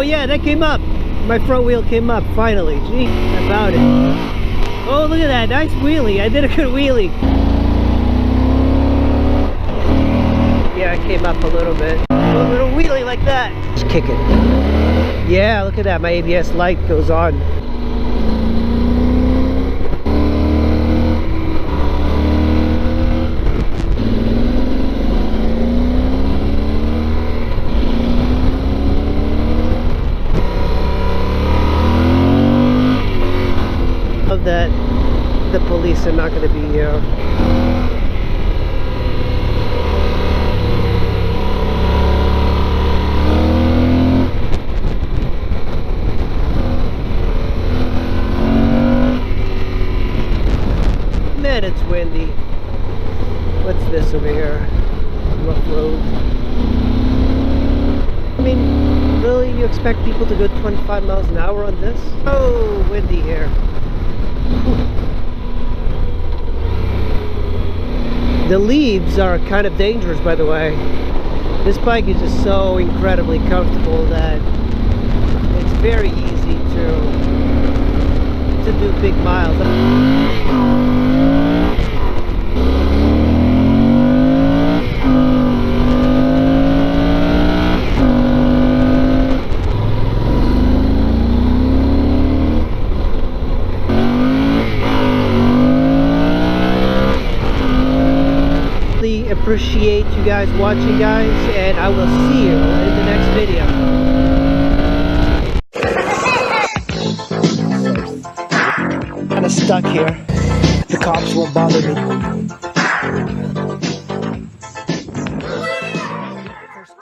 Oh yeah, that came up. My front wheel came up finally. Gee, I found it. Oh, look at that. Nice wheelie. I did a good wheelie. Yeah, it came up a little bit. A little wheelie like that. Just kick it. Yeah, look at that. My ABS light goes on. That the police are not going to be here. Man, it's windy. What's this over here? Rough road. I mean, really, you expect people to go 25 miles an hour on this? Oh, windy here. The leaves are kind of dangerous, by the way. This bike is just so incredibly comfortable that it's very easy to do big miles. Appreciate you guys watching, guys, and I will see you in the next video. Kind of stuck here. The cops won't bother me.